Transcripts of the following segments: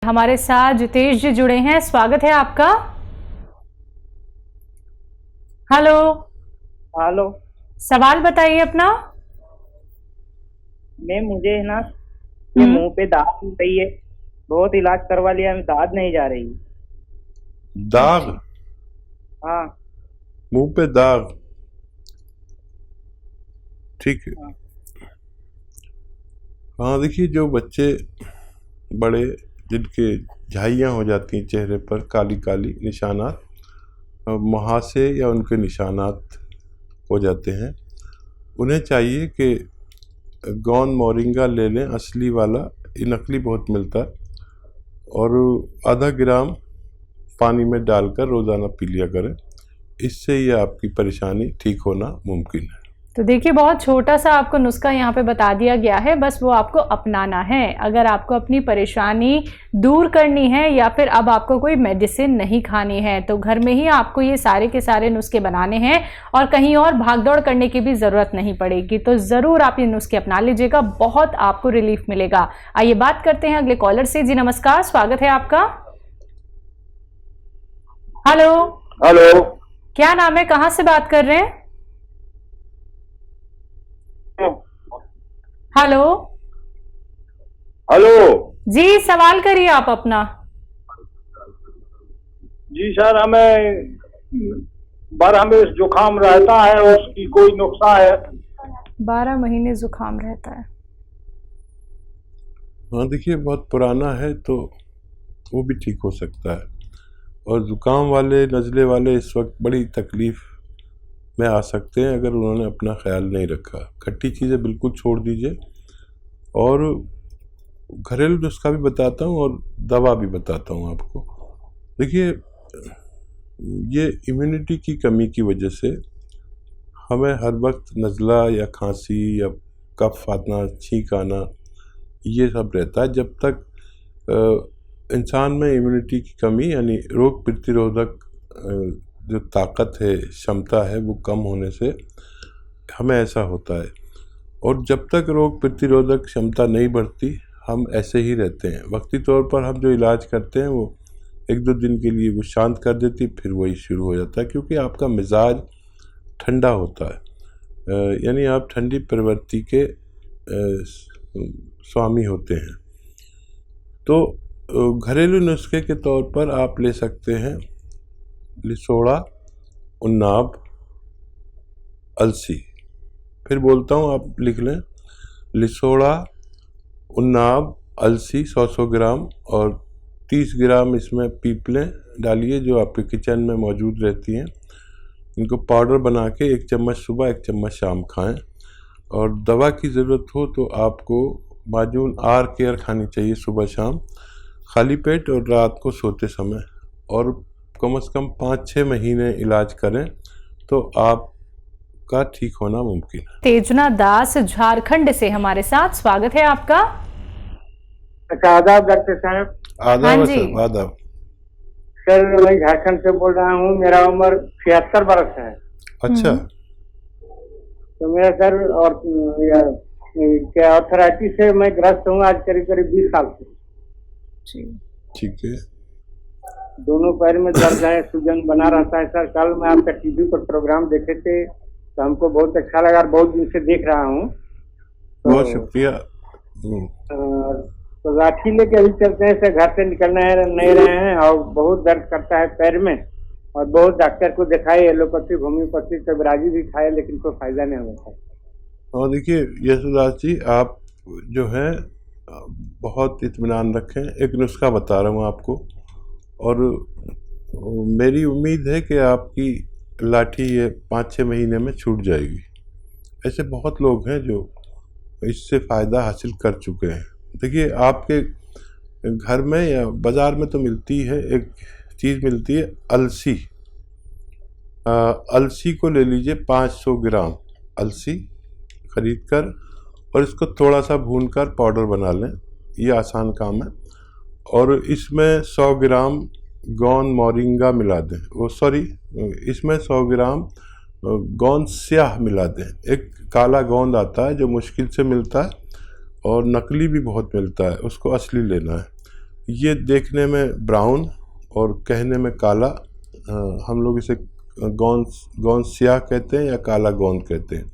हमारे साथ जितेश जी जुड़े हैं, स्वागत है आपका। हेलो। हेलो। सवाल बताइए अपना। मुझे है ना ये मुंह पे दाग हो रही है, बहुत इलाज करवा लिया, दाद नहीं जा रही। दाग? हाँ। मुंह पे दाग, ठीक है। हाँ। हाँ, देखिए, जो बच्चे बड़े जिनके झाइयाँ हो जाती हैं चेहरे पर, काली काली निशानात, मुहासे या उनके निशानात हो जाते हैं, उन्हें चाहिए कि गौन मोरिंगा ले लें, असली वाला। ये नकली बहुत मिलता है, और आधा ग्राम पानी में डालकर रोज़ाना पी लिया करें। इससे ये आपकी परेशानी ठीक होना मुमकिन है। तो देखिए, बहुत छोटा सा आपको नुस्खा यहाँ पे बता दिया गया है, बस वो आपको अपनाना है। अगर आपको अपनी परेशानी दूर करनी है या फिर अब आपको कोई मेडिसिन नहीं खानी है, तो घर में ही आपको ये सारे के सारे नुस्खे बनाने हैं और कहीं और भागदौड़ करने की भी ज़रूरत नहीं पड़ेगी। तो ज़रूर आप ये नुस्खे अपना लीजिएगा, बहुत आपको रिलीफ मिलेगा। आइए बात करते हैं अगले कॉलर से। जी नमस्कार, स्वागत है आपका। हेलो। हेलो। क्या नाम है, कहाँ से बात कर रहे हैं? हेलो। हेलो जी, सवाल करिए आप अपना। जी सर, हमें जुकाम रहता है, उसकी कोई नुस्खा है? 12 महीने जुकाम रहता है। हाँ, देखिए, बहुत पुराना है तो वो भी ठीक हो सकता है। और ज़ुकाम वाले, नज़ले वाले इस वक्त बड़ी तकलीफ़ में आ सकते हैं अगर उन्होंने अपना ख्याल नहीं रखा। खट्टी चीज़ें बिल्कुल छोड़ दीजिए, और घरेलू नुस्खा भी बताता हूँ और दवा भी बताता हूँ आपको। देखिए, ये इम्यूनिटी की कमी की वजह से हमें हर वक्त नज़ला या खांसी या कफ आना, छींक आना, ये सब रहता है। जब तक इंसान में इम्यूनिटी की कमी, यानी रोग प्रतिरोधक जो ताकत है, क्षमता है, वो कम होने से हमें ऐसा होता है। और जब तक रोग प्रतिरोधक क्षमता नहीं बढ़ती, हम ऐसे ही रहते हैं। वक्ती तौर पर हम जो इलाज करते हैं वो 1-2 दिन के लिए वो शांत कर देती, फिर वही शुरू हो जाता है, क्योंकि आपका मिजाज ठंडा होता है। यानी आप ठंडी प्रवृत्ति के स्वामी होते हैं। तो घरेलू नुस्खे के तौर पर आप ले सकते हैं लिसोड़ा, उन्नाब, अलसी। फिर बोलता हूँ, आप लिख लें। लिसोड़ा, उन्नाब, अलसी 100-100 ग्राम, और 30 ग्राम इसमें पीपलें डालिए जो आपके किचन में मौजूद रहती हैं। इनको पाउडर बना के 1 चम्मच सुबह, 1 चम्मच शाम खाएं। और दवा की ज़रूरत हो तो आपको माजून आर केयर खानी चाहिए सुबह शाम, खाली पेट और रात को सोते समय। और कम से कम 5-6 महीने इलाज करें तो आपका ठीक होना मुमकिन है। तेजना दास झारखंड से हमारे साथ, स्वागत है आपका। अच्छा, आदाब डॉक्टर साहब। आदाब हाँ जी। सर, आदाब। सर, मैं झारखंड से बोल रहा हूँ, मेरा उम्र 76 वर्ष है। अच्छा। तो मेरा सर, और क्या आर्थराइटिस से मैं ग्रस्त हूँ आज करीब करीब 20 साल से। ठीक है। दोनों पैर में दर्द है, सूजन बना रहता है। सर, कल मैं आपका टीवी पर प्रोग्राम देखे थे तो हमको बहुत अच्छा लगा, बहुत दिन से देख रहा हूँ। बहुत शुक्रिया। तो लाठी लेके अभी चलते हैं सर, घर से निकलना है नहीं रहे हैं, और बहुत दर्द करता है पैर में, और बहुत डॉक्टर को दिखाए, एलोपैथी, होम्योपैथी, कबराजी भी खाए, लेकिन कोई फायदा नहीं होता है। और देखिए यशोदास जी, आप जो है बहुत इत्मीनान रखें। एक नुस्खा बता रहा हूँ आपको, और मेरी उम्मीद है कि आपकी लाठी ये 5-6 महीने में छूट जाएगी। ऐसे बहुत लोग हैं जो इससे फ़ायदा हासिल कर चुके हैं। देखिए, आपके घर में या बाज़ार में तो मिलती है, एक चीज़ मिलती है अलसी। अलसी को ले लीजिए, 500 ग्राम अलसी खरीद कर, और इसको थोड़ा सा भूनकर पाउडर बना लें। ये आसान काम है। और इसमें 100 ग्राम गौन मोरिंगा मिला दें, इसमें 100 ग्राम गोंद स्याह मिला दें। एक काला गोंद आता है जो मुश्किल से मिलता है, और नकली भी बहुत मिलता है, उसको असली लेना है। ये देखने में ब्राउन और कहने में काला, हम लोग इसे गोंद स्याह कहते हैं या काला गोंद कहते हैं,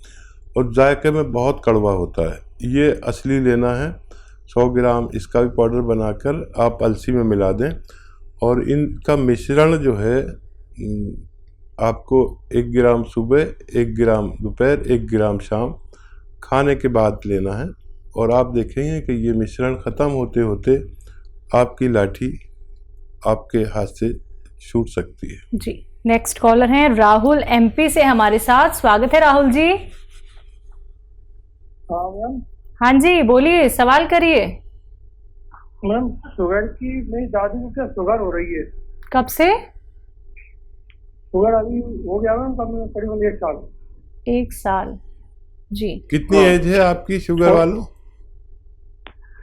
और जायके में बहुत कड़वा होता है। ये असली लेना है। 100 ग्राम इसका भी पाउडर बनाकर आप अलसी में मिला दें, और इनका मिश्रण जो है आपको 1 ग्राम सुबह, 1 ग्राम दोपहर, 1 ग्राम शाम खाने के बाद लेना है। और आप देखेंगे कि ये मिश्रण ख़त्म होते होते आपकी लाठी आपके हाथ से छूट सकती है। जी, नेक्स्ट कॉलर हैं राहुल एमपी से हमारे साथ। स्वागत है राहुल जी। हाँ मैम। हाँ जी, बोलिए, सवाल करिए। मैम शुगर की, मेरी दादी को क्या शुगर हो रही है? कब से? शुगर अभी हो गया मैम करीबन 1 साल। 1 साल। जी, कितनी एज है आपकी शुगर वालों?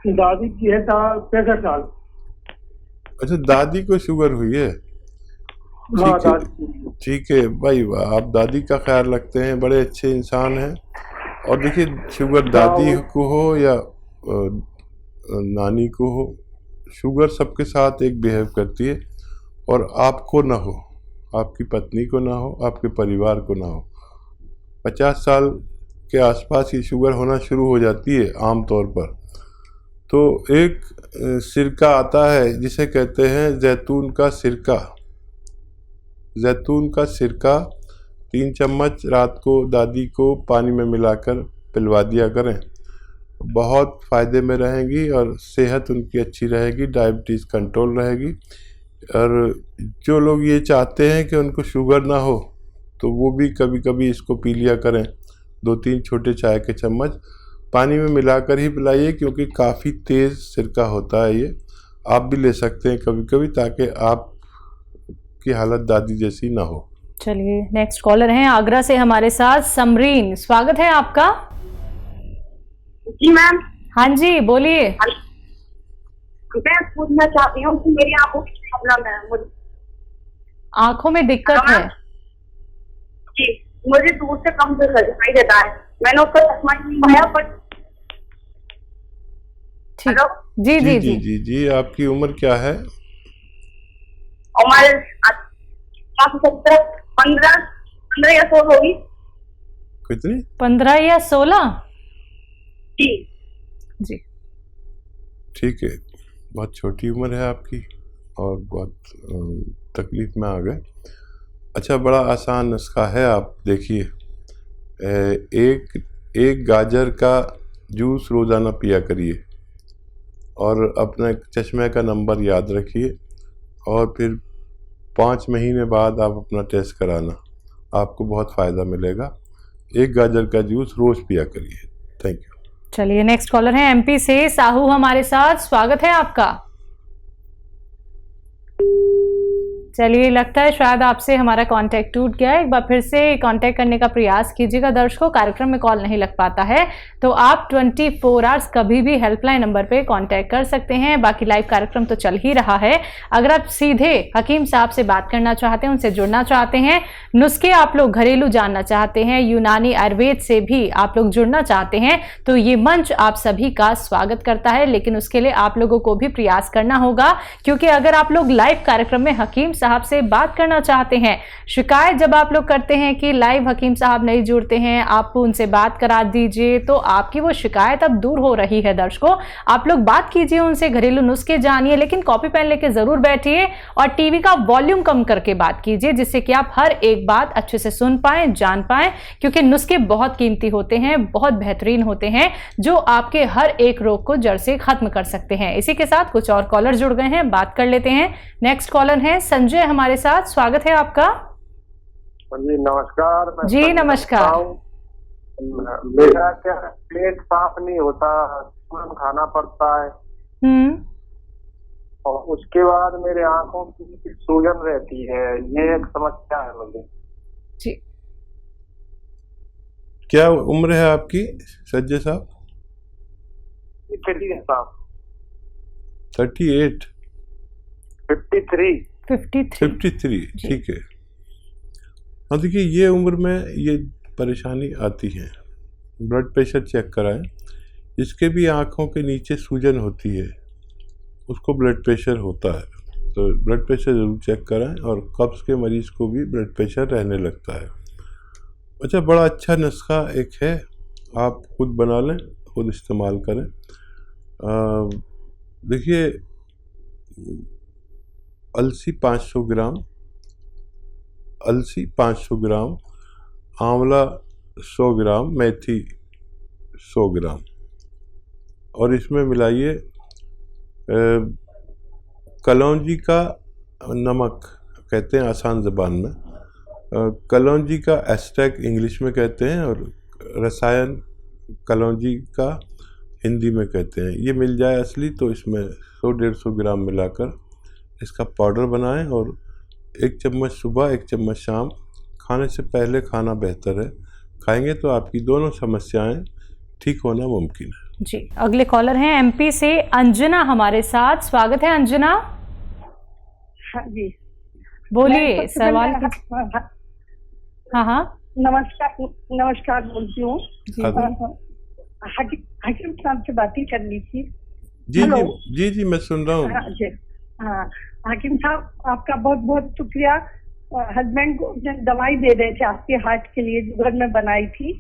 दादी की है 65 साल। अच्छा, दादी को शुगर हुई है? हाँ ठीक है, दादी। ठीक है भाई, वाह, आप दादी का ख्याल रखते हैं, बड़े अच्छे इंसान हैं। और देखिए, शुगर दादी को हो या नानी को हो, शुगर सबके साथ एक बिहेव करती है। और आपको ना हो, आपकी पत्नी को ना हो, आपके परिवार को ना हो। 50 साल के आसपास ये शुगर होना शुरू हो जाती है आम तौर पर। तो एक सिरका आता है जिसे कहते हैं जैतून का सिरका। जैतून का सिरका 3 चम्मच रात को दादी को पानी में मिलाकर पिलवा दिया करें, बहुत फ़ायदे में रहेंगी और सेहत उनकी अच्छी रहेगी, डायबिटीज़ कंट्रोल रहेगी। और जो लोग ये चाहते हैं कि उनको शुगर ना हो, तो वो भी कभी कभी इसको पी लिया करें। 2-3 छोटे चाय के चम्मच पानी में मिलाकर ही पिलाइए, क्योंकि काफ़ी तेज़ सिरका होता है ये। आप भी ले सकते हैं कभी कभी, ताकि आप की हालत दादी जैसी ना हो। चलिए, नेक्स्ट कॉलर हैं आगरा से हमारे साथ समरीन। स्वागत है आपका। जी मैम। हाँ जी, बोलिए। मैं पूछना चाहती हूँ कि मेरी आंखों की प्रॉब्लम है। मुझे आंखों में दिक्कत है? जी, मुझे दूर से कम दिखाई देता है। मैंने उसका चश्मा नहीं लगाया, पर ठीक। जी जी जी जी जी। आपकी उम्र क्या है? हमारे 15 या 16 होगी। कितनी? 15 या 16? जी जी। ठीक है, बहुत छोटी उम्र है आपकी और बहुत तकलीफ में आ गए। अच्छा, बड़ा आसान नुस्खा है। आप देखिए, एक गाजर का जूस रोज़ाना पिया करिए, और अपने चश्मे का नंबर याद रखिए, और फिर 5 महीने बाद आप अपना टेस्ट कराना, आपको बहुत फ़ायदा मिलेगा। एक गाजर का जूस रोज़ पिया करिए। Thank you. चलिए, नेक्स्ट कॉलर है एमपी से साहू हमारे साथ। स्वागत है आपका। चलिए, लगता है शायद आपसे हमारा कांटेक्ट टूट गया है। एक बार फिर से कांटेक्ट करने का प्रयास कीजिएगा। दर्शकों, कार्यक्रम में कॉल नहीं लग पाता है तो आप 24 आवर्स कभी भी हेल्पलाइन नंबर पे कांटेक्ट कर सकते हैं। बाकी लाइव कार्यक्रम तो चल ही रहा है। अगर आप सीधे हकीम साहब से बात करना चाहते हैं, उनसे जुड़ना चाहते हैं, नुस्खे आप लोग घरेलू जानना चाहते हैं, यूनानी आयुर्वेद से भी आप लोग जुड़ना चाहते हैं, तो ये मंच आप सभी का स्वागत करता है। लेकिन उसके लिए आप लोगों को भी प्रयास करना होगा, क्योंकि अगर आप लोग लाइव कार्यक्रम में हकीम साहब से बात करना चाहते हैं, शिकायत जब आप लोग करते हैं कि लाइव हकीम साहब नहीं जुड़ते हैं, आप उनसे बात करा दीजिए, तो आपकी वो शिकायत अब दूर हो रही है। दर्शकों, आप लोग बात कीजिए उनसे, घरेलू नुस्खे जानिए, लेकिन कॉपी पेन लेके जरूर बैठिए और टीवी का वॉल्यूम कम करके बात कीजिए, जिससे कि आप हर एक बात अच्छे से सुन पाएं, जान पाएं, क्योंकि नुस्खे बहुत कीमती होते हैं, बहुत बेहतरीन होते हैं, जो आपके हर एक रोग को जड़ से खत्म कर सकते हैं। इसी के साथ कुछ और कॉलर जुड़ गए हैं, बात कर लेते हैं। नेक्स्ट कॉलर है संजय हमारे साथ। स्वागत है आपका। जी नमस्कार। जी नमस्कार। मेरा क्या पेट साफ नहीं होता, तुरंत खाना पड़ता है, और उसके बाद मेरे आंखों की सूजन रहती है। ये एक समस्या है मुझे। जी, क्या उम्र है आपकी संजय साहब? 38? 53। ठीक है। हाँ, देखिए, ये उम्र में ये परेशानी आती है। ब्लड प्रेशर चेक कराएं। इसके भी आँखों के नीचे सूजन होती है, उसको ब्लड प्रेशर होता है, तो ब्लड प्रेशर ज़रूर चेक कराएं। और कब्ज़ के मरीज़ को भी ब्लड प्रेशर रहने लगता है। अच्छा, बड़ा अच्छा नुस्खा एक है, आप खुद बना लें, खुद इस्तेमाल करें। देखिए, अलसी 500 ग्राम, अलसी 500 ग्राम, आंवला 100 ग्राम, मेथी 100 ग्राम, और इसमें मिलाइए कलौंजी का नमक, कहते हैं आसान ज़बान में, कलौंजी का एस्ट्रैक इंग्लिश में कहते हैं, और रसायन कलौंजी का हिंदी में कहते हैं। ये मिल जाए असली तो इसमें 100-150 ग्राम मिलाकर इसका पाउडर बनाएं, और 1 चम्मच सुबह 1 चम्मच शाम, खाने से पहले खाना बेहतर है। खाएंगे तो आपकी दोनों समस्याएं ठीक होना मुमकिन है। जी, अगले कॉलर हैं एमपी से अंजना हमारे साथ। स्वागत है अंजना। हाँ जी, बोलिए, सवाल की। हाँ, नमस्कार बोलती हूँ। हकीम साहब से बात ही करनी थी। जी, मैं सुन रहा हूँ। हाँ, हकीम साहब, आपका बहुत बहुत शुक्रिया। हस्बैंड को दवाई दे रहे थे आपके हार्ट के लिए, जो घर में बनाई थी,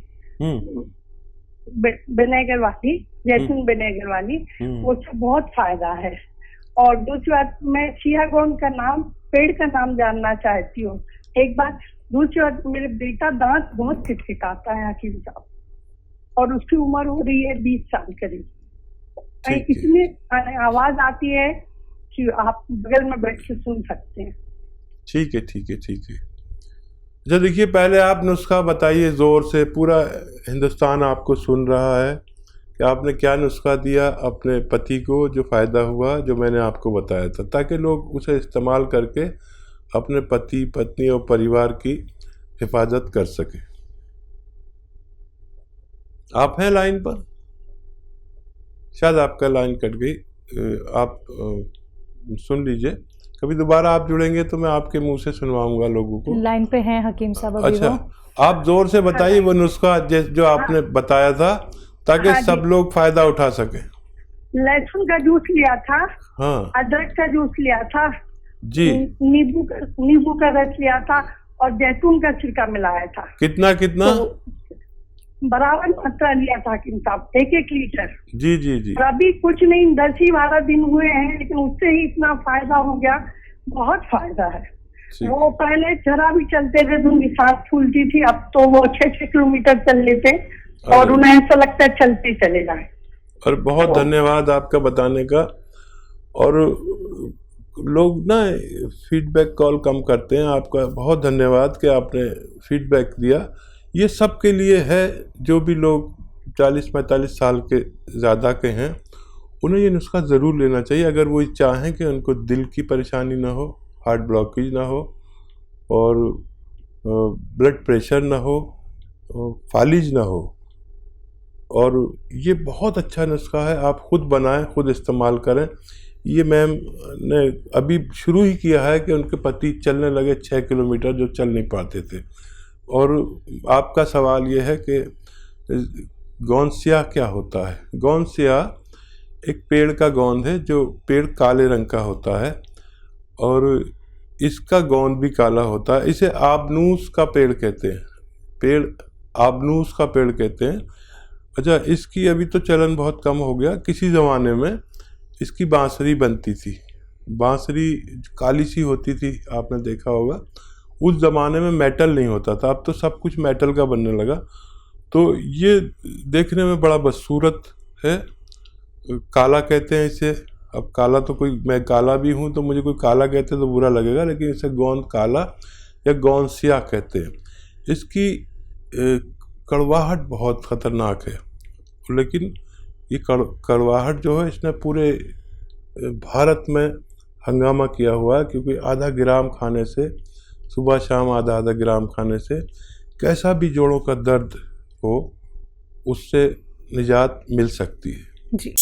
विनेगर वाली, जैतून विनेगर वाली, उससे बहुत फायदा है। और दूसरी बात, मैं सियागोन का नाम, पेड़ का नाम जानना चाहती हूँ एक बात। दूसरी बात, मेरे बेटा दांत बहुत खिटखिटाता है हकीम साहब, और उसकी उम्र हो रही है 20 साल करीब। इतनी आवाज आती है कि आप बगल में बैठ के सुन सकते हैं। ठीक है। अच्छा, देखिए, पहले आप नुस्खा बताइए ज़ोर से, पूरा हिंदुस्तान आपको सुन रहा है कि आपने क्या नुस्खा दिया अपने पति को, जो फ़ायदा हुआ, जो मैंने आपको बताया था, ताकि लोग उसे इस्तेमाल करके अपने पति, पत्नी और परिवार की हिफाजत कर सकें। आप हैं लाइन पर? शायद आपका लाइन कट गई। आप सुन लीजिए, कभी दोबारा आप जुड़ेंगे तो मैं आपके मुंह से सुनवाऊंगा लोगों को। लाइन पे हैं हकीम साहब अभी। अच्छा, आप जोर से बताइए वो नुस्खा जो आपने बताया था, ताकि सब लोग फायदा उठा सके। लहसुन का जूस लिया था, हाँ, अदरक का जूस लिया था जी, नींबू का रस लिया था, और जैतून का छिलका मिलाया था। कितना तो बराबर मात्रा लिया था हकीम साहब, 1-1 लीटर। जी। अभी कुछ नहीं, 10-12 दिन हुए हैं, लेकिन उससे ही इतना फायदा हो गया, बहुत फायदा है। वो पहले जरा भी चलते थे तो उनकी सांस फूलती थी, अब तो वो 6-6 किलोमीटर चल लेते, और उन्हें ऐसा लगता है चलते चले जाए। और बहुत धन्यवाद आपका बताने का। और लोग ना फीडबैक कॉल कम करते हैं, आपका बहुत धन्यवाद कि आपने फीडबैक दिया। ये सब के लिए है, जो भी लोग 40-45 साल के ज़्यादा के हैं, उन्हें ये नुस्खा ज़रूर लेना चाहिए, अगर वो चाहें कि उनको दिल की परेशानी ना हो, हार्ट ब्लॉकेज ना हो, और ब्लड प्रेशर ना हो, फालिज ना हो। और ये बहुत अच्छा नुस्खा है, आप खुद बनाएं, खुद इस्तेमाल करें। ये मैम ने अभी शुरू ही किया है कि उनके पति चलने लगे 6 किलोमीटर, जो चल नहीं पाते थे। और आपका सवाल ये है कि गोंद क्या होता है। गोंद एक पेड़ का गोंद है, जो पेड़ काले रंग का होता है, और इसका गोंद भी काला होता है। इसे आबनूस का पेड़ कहते हैं, आबनूस का पेड़ कहते हैं। अच्छा, इसकी अभी तो चलन बहुत कम हो गया। किसी ज़माने में इसकी बांसुरी बनती थी, बांसुरी काली सी होती थी, आपने देखा होगा। उस ज़माने में मेटल नहीं होता था, अब तो सब कुछ मेटल का बनने लगा। तो ये देखने में बड़ा बदसूरत है, काला कहते हैं इसे। अब काला तो कोई, मैं काला भी हूँ तो मुझे कोई काला कहते तो बुरा लगेगा, लेकिन इसे गोंद काला या गोंद स्याह कहते हैं। इसकी कड़वाहट बहुत ख़तरनाक है, लेकिन ये कड़वाहट जो है, इसने पूरे भारत में हंगामा किया हुआ है, क्योंकि आधा ग्राम खाने से, सुबह शाम आधा ग्राम खाने से, कैसा भी जोड़ों का दर्द हो, उससे निजात मिल सकती है। जी।